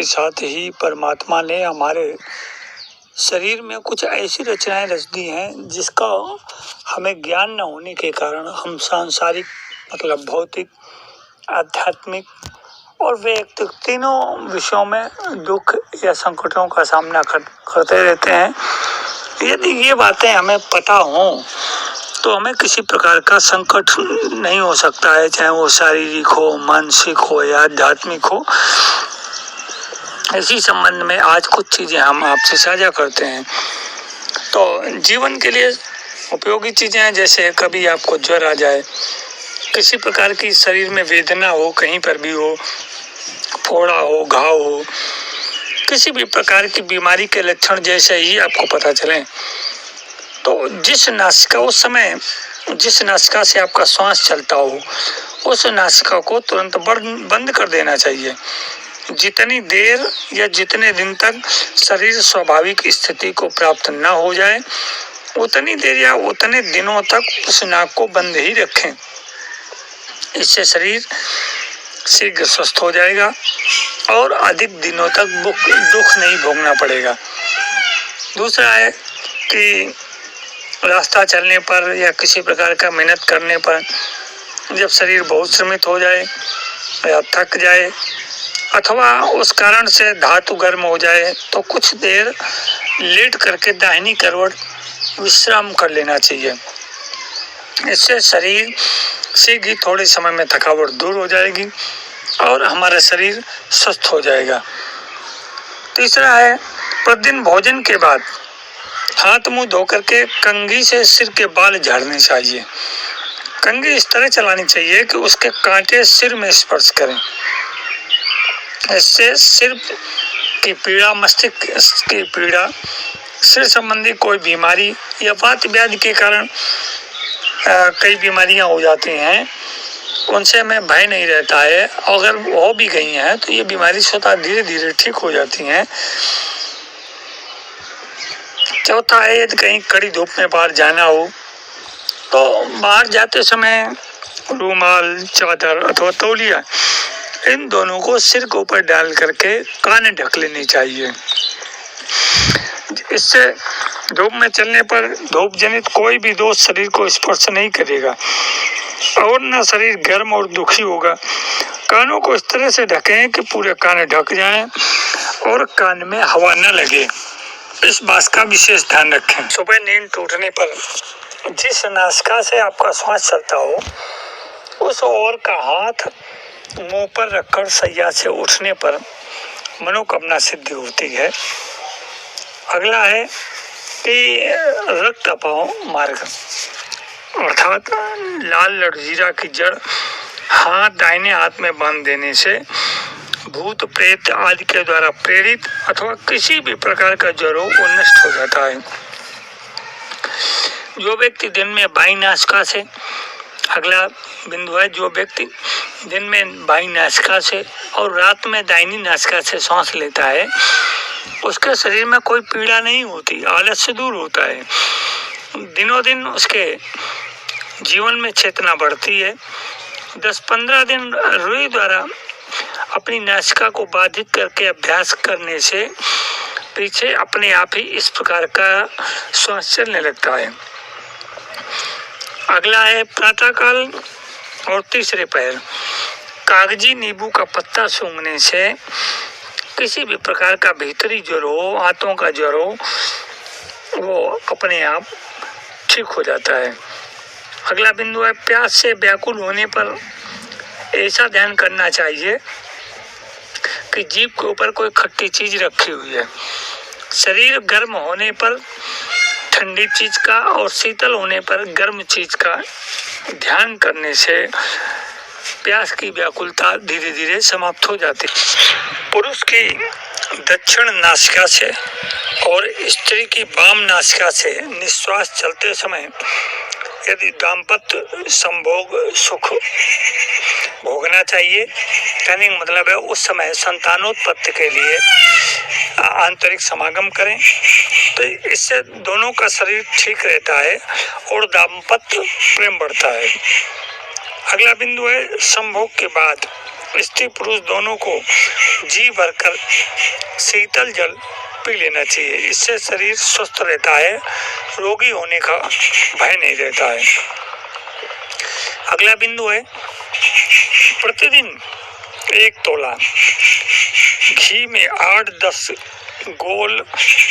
के साथ ही परमात्मा ने हमारे शरीर में कुछ ऐसी रचनाएं रच दी हैं जिसका हमें ज्ञान न होने के कारण हम सांसारिक मतलब भौतिक, आध्यात्मिक और वैयक्तिक तीनों विषयों में दुख या संकटों का सामना करते रहते हैं। यदि ये बातें हमें पता हों तो हमें किसी प्रकार का संकट नहीं हो सकता है, चाहे वो शारीरिक हो, मानसिक हो या आध्यात्मिक हो। इसी संबंध में आज कुछ चीजें हम आपसे साझा करते हैं। तो जीवन के लिए उपयोगी चीजें हैं, जैसे कभी आपको ज्वर आ जाए, किसी प्रकार की शरीर में वेदना हो, कहीं पर भी हो, फोड़ा हो, घाव हो, किसी भी प्रकार की बीमारी के लक्षण जैसे ही आपको पता चले तो जिस नासिका से आपका श्वास चलता हो उस नासिका को तुरंत बंद कर देना चाहिए। जितनी देर या जितने दिन तक शरीर स्वाभाविक स्थिति को प्राप्त न हो जाए उतनी देर या उतने दिनों तक उस नाक को बंद ही रखें। इससे शरीर शीघ्र स्वस्थ हो जाएगा और अधिक दिनों तक दुख नहीं भोगना पड़ेगा। दूसरा है कि रास्ता चलने पर या किसी प्रकार का मेहनत करने पर जब शरीर बहुत श्रमित हो जाए या थक जाए अथवा उस कारण से धातु गर्म हो जाए तो कुछ देर लेट करके दाहिनी करवट विश्राम कर लेना चाहिए। इससे शरीर शीघ्र ही थोड़े समय में थकावट दूर हो जाएगी और हमारा शरीर स्वस्थ हो जाएगा। तीसरा है प्रतिदिन भोजन के बाद हाथ मुंह धो करके कंघी से सिर के बाल झाड़ने चाहिए। कंघी इस तरह चलानी चाहिए कि उसके कांटे सिर में स्पर्श करें। इससे सिर की पीड़ा, मस्तिष्क की पीड़ा, सिर संबंधी कोई बीमारी या वात व्याधि के कारण कई बीमारियां हो जाती हैं, उनसे हमें भय नहीं रहता है। अगर हो भी गई हैं तो ये बीमारी स्वतः धीरे धीरे ठीक हो जाती हैं। चौथा है यदि कहीं कड़ी धूप में बाहर जाना हो तो बाहर जाते समय रूमाल, चादर अथवा तौलिया इन दोनों को सिर के ऊपर डाल करके कान ढक लेनी चाहिए। इससे धूप में चलने पर धूप जनित कोई भी दोष शरीर को स्पर्श नहीं करेगा और न शरीर गर्म और दुखी होगा। कानों को इस तरह से ढकें कि पूरे कान ढक जाएं और कान में हवा न लगे। इस बात का विशेष ध्यान रखें। सुबह नींद टूटने पर जिस नासिका से आपका श्वास चलता हो उस ओर का हाथ मुंह पर रखकर शैया से उठने पर मनोकामना सिद्धि होती है। अगला है कि रक्त अपाव मार्ग अर्थात लाल लड़जीरा की जड़ हाथ दाहिने हाथ में बांध देने से भूत प्रेत आदि के द्वारा प्रेरित अथवा किसी भी प्रकार का ज्वर हो वो नष्ट हो जाता है। जो व्यक्ति दिन में बाईं नासिका से, अगला बिंदु है, जो व्यक्ति दिन में बाईं नासिका से और रात में दाहिनी नासिका से सांस लेता है उसके शरीर में कोई पीड़ा नहीं होती, आलस्य दूर होता है। दिनों दिन उसके जीवन में चेतना बढ़ती है। 10-15 दिन रुई द्वारा अपनी नासिका को बाधित करके अभ्यास करने से पीछे अपने आप ही इस प्रकार का श्वास चलने लगता है। अगला है प्रातःकाल और तीसरे पहर कागजी नींबू का पत्ता सूंघने से किसी भी प्रकार का भीतरी ज्वर हो, हाथों का ज्वर हो, वो अपने आप ठीक हो जाता है। अगला बिंदु है प्यास से व्याकुल होने पर ऐसा ध्यान करना चाहिए कि जीभ के ऊपर कोई खट्टी चीज रखी हुई है। शरीर गर्म होने पर ठंडी चीज का और शीतल होने पर गर्म चीज का ध्यान करने से प्यास की व्याकुलता धीरे धीरे समाप्त हो जाती है। पुरुष की दक्षिण नासिका से और स्त्री की वाम नासिका से निश्वास चलते समय यदि दाम्पत्य संभोग सुख भोगना चाहिए, कहने का मतलब है उस समय संतानोत्पत्ति के लिए आंतरिक समागम करें तो इससे दोनों का शरीर ठीक रहता है और दाम्पत्य प्रेम बढ़ता है। अगला बिंदु है संभोग के बाद स्त्री पुरुष दोनों को जी भरकर शीतल जल पी लेना चाहिए। इससे शरीर स्वस्थ रहता है, रोगी होने का भय नहीं रहता है। अगला बिंदु है प्रतिदिन 1 तोला घी में 8-10 गोल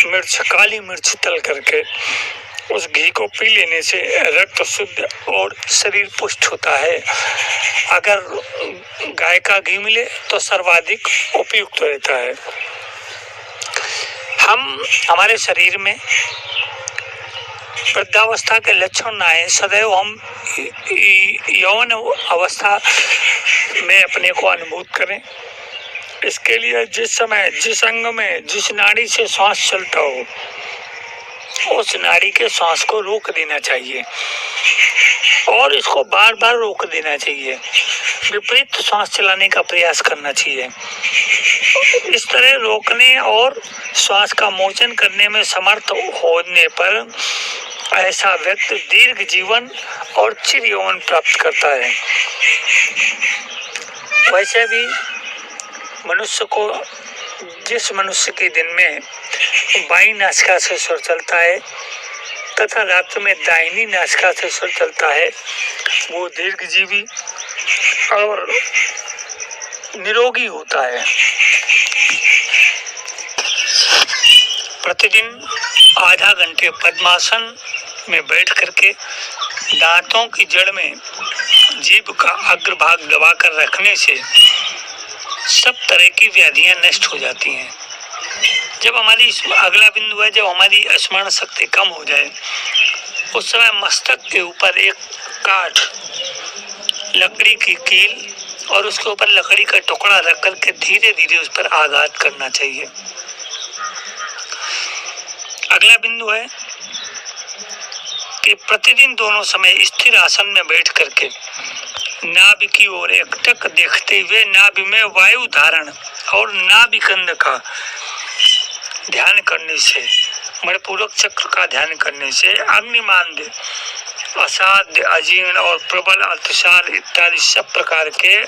मिर्च, काली मिर्च तल करके उस घी को पी लेने से रक्त शुद्ध और शरीर पुष्ट होता है। अगर गाय का घी मिले तो सर्वाधिक उपयुक्त रहता है। हमारे शरीर में वृद्धावस्था के लक्षण न आए, सदैव हम यौवन अवस्था में अपने को अनुभूत करें। इसके लिए जिस समय, जिस अंग में, जिस नाड़ी से श्वास चलता हो, उस नाड़ी के श्वास को रोक देना चाहिए और इसको बार बार रोक देना चाहिए। विपरीत श्वास चलाने का प्रयास करना चाहिए। इस तरह रोकने और श्वास का मोचन करने में समर्थ होने पर ऐसा व्यक्ति दीर्घ जीवन और चिर यौवन प्राप्त करता है। वैसे भी मनुष्य को, जिस मनुष्य के दिन में बाईं नासिका से स्वर चलता है तथा रात्र में दाहिनी नासिका से स्वर चलता है, वो दीर्घजीवी और निरोगी होता है। प्रतिदिन आधा घंटे पद्मासन में बैठ करके दांतों की जड़ में जीभ का अग्रभाग दबाकर रखने से सब तरह की व्याधियां नष्ट हो जाती हैं। जब हमारी, अगला बिंदु है, जब हमारी स्मरण शक्ति कम हो जाए उस समय मस्तक के ऊपर एक काठ, लकड़ी की कील और उसके ऊपर लकड़ी का टुकड़ा रख करके धीरे धीरे उस पर आघात करना चाहिए। अगला बिंदु है कि प्रतिदिन दोनों समय स्थिर आसन में बैठ करके नाभि की ओर एकटक देखते हुए नाभि में वायु धारण और नाभि कंद का ध्यान करने से, मणिपूरक चक्र का ध्यान करने से अग्निमांद्य, असाध्य, अजीर्ण और प्रबल अतिसार इत्यादि सब प्रकार के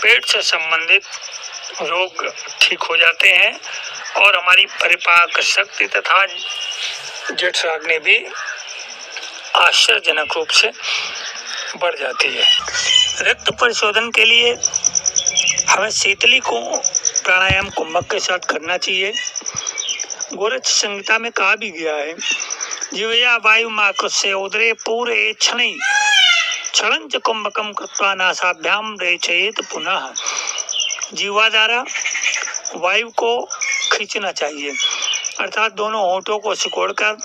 पेट से संबंधित रोग ठीक हो जाते हैं और हमारी परिपाक शक्ति तथा जठराग्नि भी आश्चर्यजनक रूप से बढ़ जाती है। रक्त परिशोधन के लिए हमें शीतली को प्राणायाम कुंभक के साथ करना चाहिए। गोरक्ष संहिता में कहा भी गया है, जीवया वायु माकृष्य उदरे पूरे क्षणै क्षणंच कुंभकम कृत्वा नासाभ्याम रेचयेत पुनः। जीवा द्वारा वायु को खींचना चाहिए, अर्थात दोनों होठों को सिकोड़कर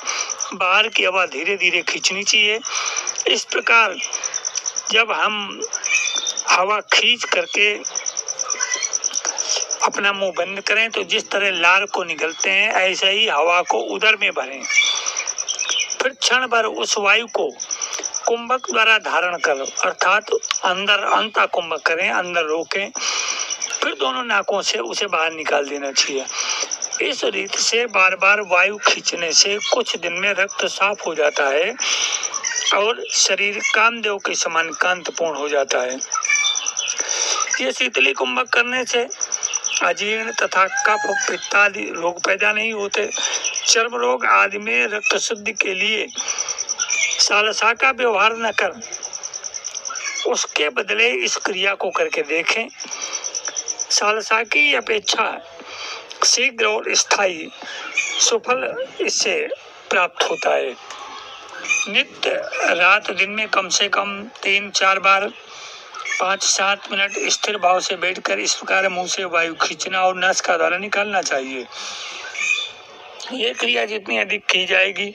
बाहर की हवा धीरे धीरे खींचनी चाहिए। इस प्रकार जब हम हवा खींच करके अपना मुंह बंद करें तो जिस तरह लार को निगलते हैं, ऐसे ही हवा को उदर में भरें। फिर क्षण भर उस वायु को कुंभक द्वारा धारण कर, अर्थात अंदर अंता कुंभक करें, अंदर रोकें, फिर दोनों नाकों से उसे बाहर निकाल देना चाहिए। इस रीति से बार बार वायु खींचने से कुछ दिन में रक्त साफ हो जाता है और शरीर कामदेव के समान कांतिपूर्ण हो जाता है। ये शीतली कुंभक करने से अजीर्ण तथा कफ पित्त आदि रोग पैदा नहीं होते। चर्म रोग आदि में रक्त शुद्धि के लिए सालसा का व्यवहार न कर उसके बदले इस क्रिया को करके देखें। सालसा की अपेक्षा शीघ्र और स्थायी सुफल इससे प्राप्त होता है। नित्य रात दिन में कम से कम 3-4 बार 5-7 मिनट स्थिर भाव से बैठकर इस प्रकार मुंह से वायु खींचना और नासिका द्वारा निकालना चाहिए। ये क्रिया जितनी अधिक की जाएगी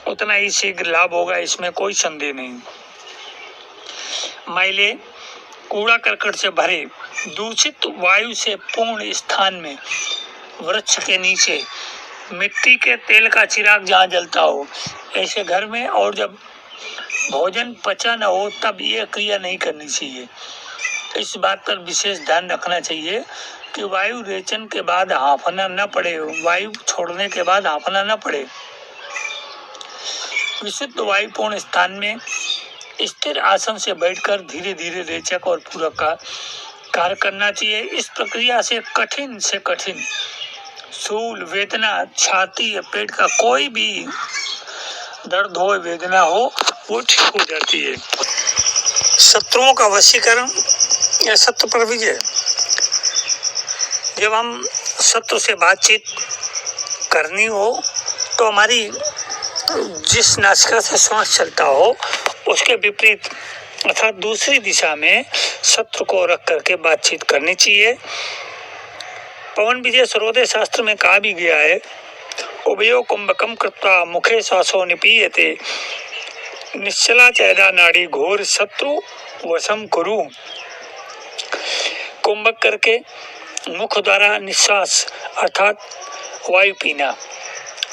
उतना ही शीघ्र लाभ होगा, इसमें कोई संदेह नहीं। मैले कूड़ा करकट से भरे दूषित वायु से पूर्ण स्थान में वृक्ष के नीचे मिट्टी के तेल का चिराग जहाँ जलता हो, ऐसे घर में, और जब भोजन पचा न हो तब ये क्रिया नहीं करनी चाहिए। इस बात पर विशेष ध्यान रखना चाहिए कि वायु रेचन के बाद हांफना न पड़े, वायु छोड़ने के बाद हांफना न पड़े। विशुद्ध वायुपूर्ण स्थान में स्थिर आसन से बैठकर धीरे धीरे रेचक और पूरक का कार्य करना चाहिए। इस प्रक्रिया से कठिन शूल वेदना, छाती या पेट का कोई भी दर्द हो, वेदना हो, वो ठीक हो जाती है। शत्रुओं का वशीकरण या शत्रु पर विजय। जब हम शत्रु से बातचीत करनी हो तो हमारी जिस नासिका से श्वास चलता हो उसके विपरीत अर्थात दूसरी दिशा में शत्रु को रख करके बातचीत करनी चाहिए। पवन विजय सर्वोदय शास्त्र में कहा भी गया है, उभयो कुंभकम कृत्वा मुखे श्वासो निपीयते निश्चला चैदा नाड़ी घोर शत्रु वशम कुरु। कुंभक करके मुख द्वारा निश्वास अर्थात वायु पीना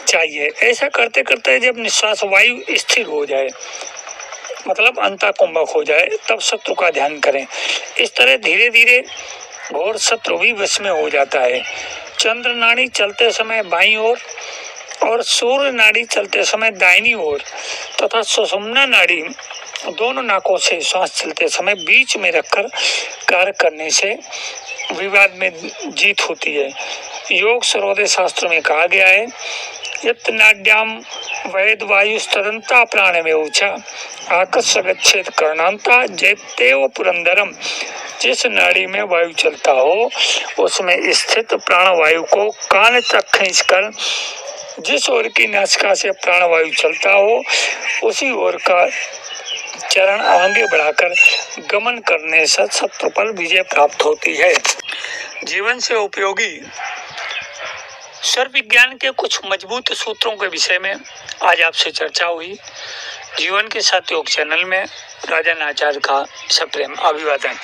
चाहिए। ऐसा करते करते जब निश्वास वायु स्थिर हो जाए, मतलब अंता कुंभक हो जाए, तब शत्रु का ध्यान करें। इस तरह धीरे धीरे घोर शत्रु भी वश में हो जाता है। चंद्र नाड़ी चलते समय बाईं ओर और सूर्य नाड़ी चलते समय दाहिनी ओर तथा सुषुम्ना नाड़ी दोनों नाकों से श्वास चलते समय बीच में रखकर कार्य करने से विवाद में जीत होती है। योग सर्वोदय शास्त्र में कहा गया है, यत् नाड्याम वैद वायु तदंता प्राण में ऊंचा आकर्ष गच्छेद कर्णांता जैतेव पुरंदरम। जिस नाड़ी में वायु चलता हो उसमें स्थित प्राण वायु को कान तक खींचकर जिस ओर की नासिका से प्राण वायु चलता हो उसी ओर का चरण आगे बढ़ाकर गमन करने से शत्रु पर विजय प्राप्त होती है। जीवन से उपयोगी सर्व विज्ञान के कुछ मजबूत सूत्रों के विषय में आज आपसे चर्चा हुई। जीवन के साथ योग चैनल में राजन आचार्य का सप्रेम अभिवादन।